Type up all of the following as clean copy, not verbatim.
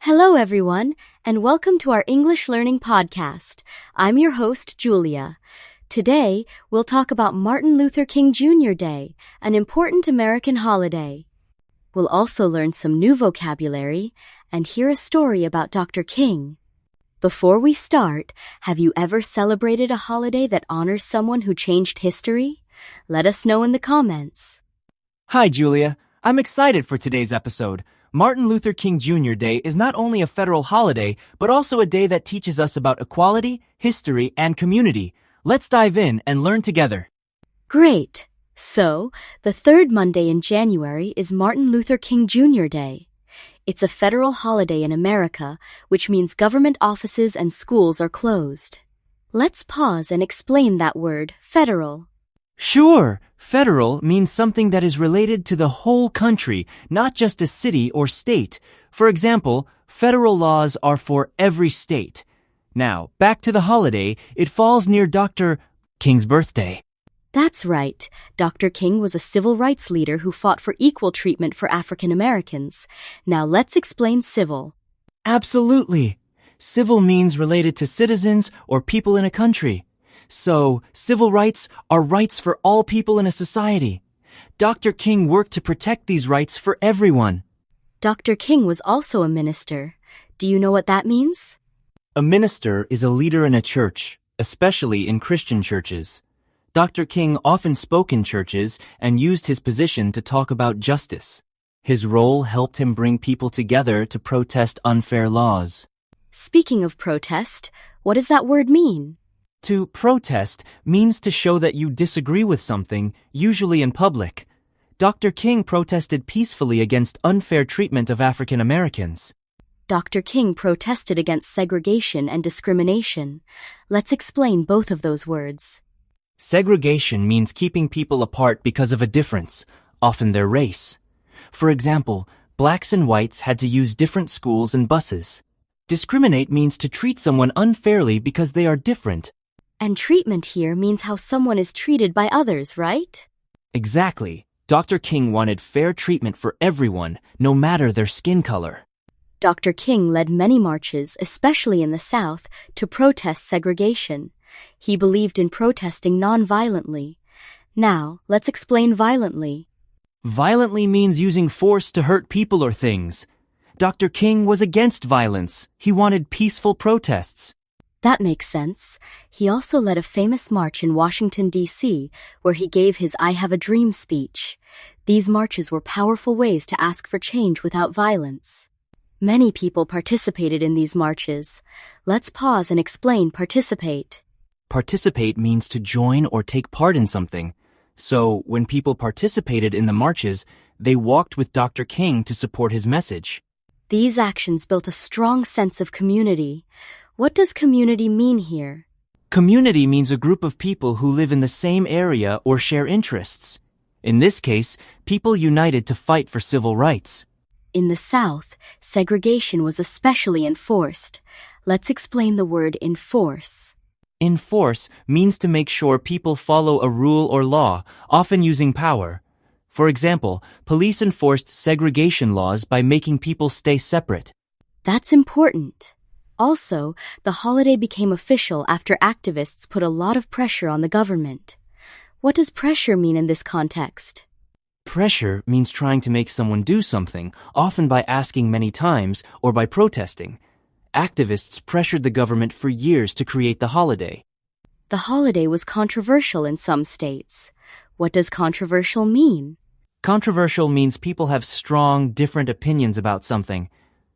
Hello, everyone, and welcome to our English Learning Podcast. I'm your host, Julia. Today, we'll talk about Martin Luther King Jr. Day, an important American holiday. We'll also learn some new vocabulary and hear a story about Dr. King. Before we start, have you ever celebrated a holiday that honors someone who changed history? Let us know in the comments. Hi, Julia. I'm excited for today's episode. Martin Luther King Jr. Day is not only a federal holiday, but also a day that teaches us about equality, history, and community. Let's dive in and learn together. Great! So, the third Monday in January is Martin Luther King Jr. Day. It's a federal holiday in America, which means government offices and schools are closed. Let's pause and explain that word, federal. Sure, federal means something that is related to the whole country, not just a city or state. For example, federal laws are for every state. Now, back to the holiday, it falls near Dr. King's birthday. That's right. Dr. King was a civil rights leader who fought for equal treatment for African Americans. Now let's explain civil. Absolutely. Civil means related to citizens or people in a country. So, civil rights are rights for all people in a society. Dr. King worked to protect these rights for everyone. Dr. King was also a minister. Do you know what that means? A minister is a leader in a church, especially in Christian churches. Dr. King often spoke in churches and used his position to talk about justice. His role helped him bring people together to protest unfair laws. Speaking of protest, what does that word mean? To protest means to show that you disagree with something, usually in public. Dr. King protested peacefully against unfair treatment of African Americans. Dr. King protested against segregation and discrimination. Let's explain both of those words. Segregation means keeping people apart because of a difference, often their race. For example, blacks and whites had to use different schools and buses. Discriminate means to treat someone unfairly because they are different. And treatment here means how someone is treated by others, right? Exactly. Dr. King wanted fair treatment for everyone, no matter their skin color. Dr. King led many marches, especially in the South, to protest segregation. He believed in protesting non-violently. Now, let's explain violently. Violently means using force to hurt people or things. Dr. King was against violence. He wanted peaceful protests. That makes sense. He also led a famous march in Washington, D.C., where he gave his I Have a Dream speech. These marches were powerful ways to ask for change without violence. Many people participated in these marches. Let's pause and explain participate. Participate means to join or take part in something. So, when people participated in the marches, they walked with Dr. King to support his message. These actions built a strong sense of community. What does community mean here? Community means a group of people who live in the same area or share interests. In this case, people united to fight for civil rights. In the South, segregation was especially enforced. Let's explain the word enforce. Enforce means to make sure people follow a rule or law, often using power. For example, police enforced segregation laws by making people stay separate. That's important. Also, the holiday became official after activists put a lot of pressure on the government. What does pressure mean in this context? Pressure means trying to make someone do something, often by asking many times or by protesting. Activists pressured the government for years to create the holiday. The holiday was controversial in some states. What does controversial mean? Controversial means people have strong, different opinions about something.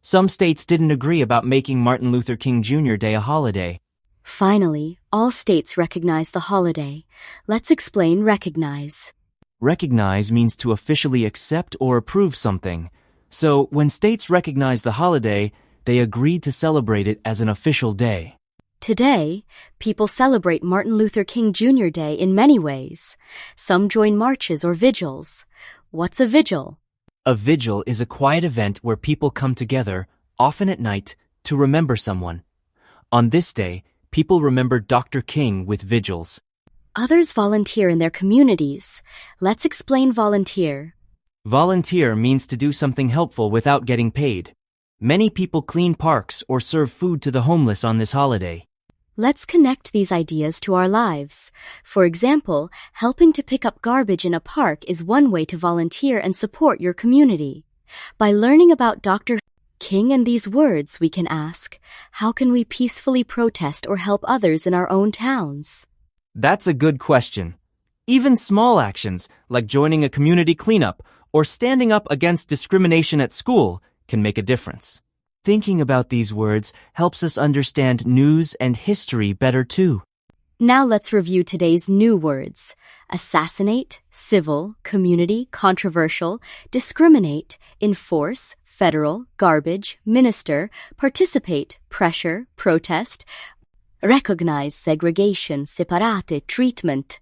Some states didn't agree about making Martin Luther King Jr. Day a holiday. Finally, all states recognize the holiday. Let's explain recognize. Recognize means to officially accept or approve something. So, when states recognize the holiday, they agreed to celebrate it as an official day. Today, people celebrate Martin Luther King Jr. Day in many ways. Some join marches or vigils. What's a vigil? A vigil is a quiet event where people come together, often at night, to remember someone. On this day, people remember Dr. King with vigils. Others volunteer in their communities. Let's explain volunteer. Volunteer means to do something helpful without getting paid. Many people clean parks or serve food to the homeless on this holiday. Let's connect these ideas to our lives. For example, helping to pick up garbage in a park is one way to volunteer and support your community. By learning about Dr. King and these words, we can ask, how can we peacefully protest or help others in our own towns? That's a good question. Even small actions, like joining a community cleanup or standing up against discrimination at school, can make a difference. Thinking about these words helps us understand news and history better too. Now let's review today's new words. Assassinate, civil, community, controversial, discriminate, enforce, federal, garbage, minister, participate, pressure, protest, recognize, segregation, separate, treatment,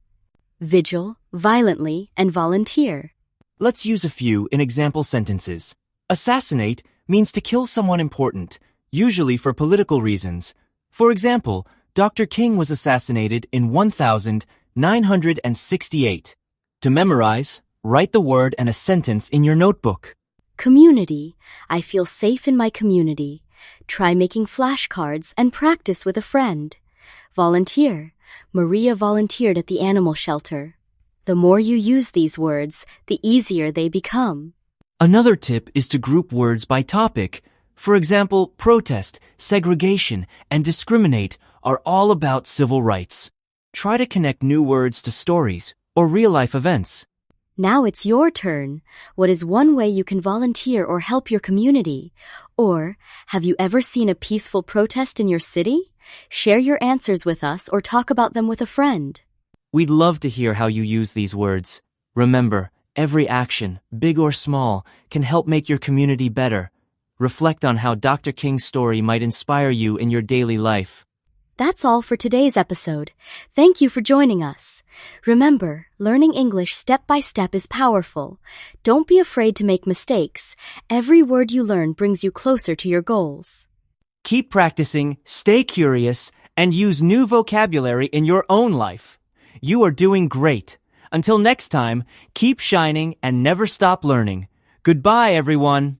vigil, violently, and volunteer. Let's use a few in example sentences. Assassinate means to kill someone important, usually for political reasons. For example, Dr. King was assassinated in 1968. To memorize, write the word and a sentence in your notebook. Community. I feel safe in my community. Try making flashcards and practice with a friend. Volunteer. Maria volunteered at the animal shelter. The more you use these words, the easier they become. Another tip is to group words by topic. For example, protest, segregation, and discriminate are all about civil rights. Try to connect new words to stories or real-life events. Now it's your turn. What is one way you can volunteer or help your community? Or, have you ever seen a peaceful protest in your city? Share your answers with us or talk about them with a friend. We'd love to hear how you use these words. Remember, every action, big or small, can help make your community better. Reflect on how Dr. King's story might inspire you in your daily life. That's all for today's episode. Thank you for joining us. Remember, learning English step by step is powerful. Don't be afraid to make mistakes. Every word you learn brings you closer to your goals. Keep practicing, stay curious, and use new vocabulary in your own life. You are doing great. Until next time, keep shining and never stop learning. Goodbye, everyone.